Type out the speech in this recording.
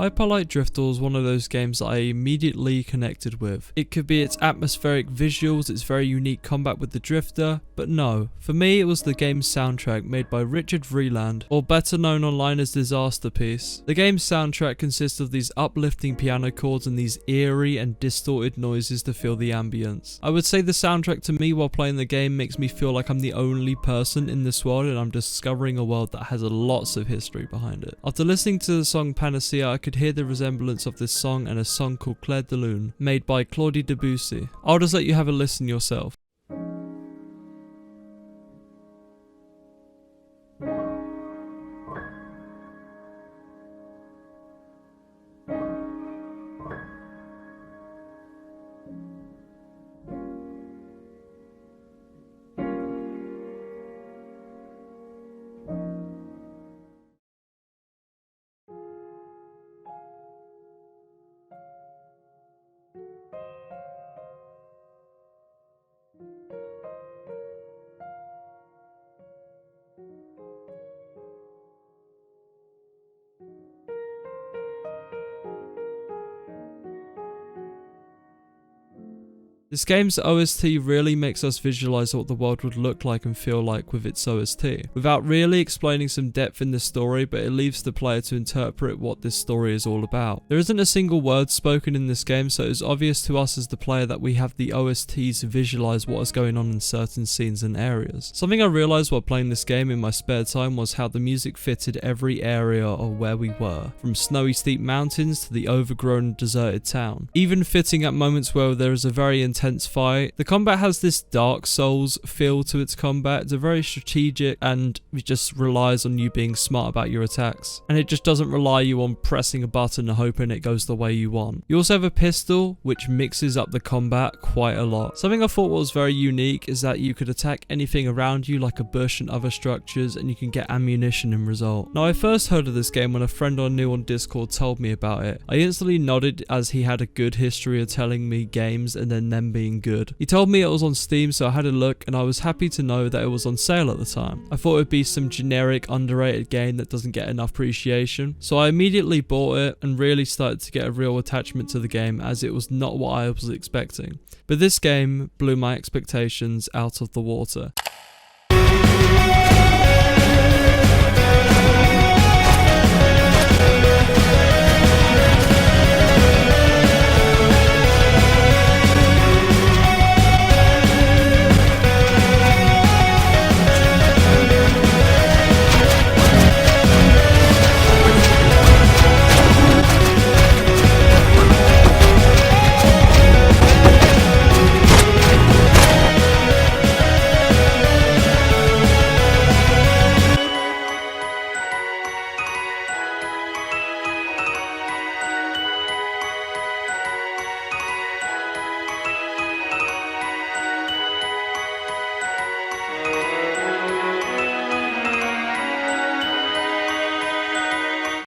Hyperlight Drifter was one of those games that I immediately connected with. It could be its atmospheric visuals, its very unique combat with the drifter, but no, for me it was the game's soundtrack made by Richard Vreeland, or better known online as Disasterpiece. The game's soundtrack consists of these uplifting piano chords and these eerie and distorted noises to fill the ambience. I would say the soundtrack to me while playing the game makes me feel like I'm the only person in this world and I'm discovering a world that has lots of history behind it. After listening to the song Panacea, I could hear the resemblance of this song and a song called Clair de Lune, made by Claudie Debussy. I'll just let you have a listen yourself. This game's OST really makes us visualize what the world would look like and feel like with its OST, without really explaining some depth in the story, but it leaves the player to interpret what this story is all about. There isn't a single word spoken in this game, so it's obvious to us as the player that we have the OSTs to visualize what is going on in certain scenes and areas. Something I realized while playing this game in my spare time was how the music fitted every area of where we were, from snowy steep mountains to the overgrown deserted town, even fitting at moments where there is a very intense fight. The combat has this Dark Souls feel to its combat. It's a very strategic and it just relies on you being smart about your attacks. And it just doesn't rely you on pressing a button and hoping it goes the way you want. You also have a pistol which mixes up the combat quite a lot. Something I thought was very unique is that you could attack anything around you like a bush and other structures and you can get ammunition in result. Now I first heard of this game when a friend I knew on Discord told me about it. I instantly nodded as he had a good history of telling me games and then them being good. He told me it was on Steam, so I had a look and I was happy to know that it was on sale at the time. I thought it would be some generic underrated game that doesn't get enough appreciation, so I immediately bought it and really started to get a real attachment to the game as it was not what I was expecting. But this game blew my expectations out of the water.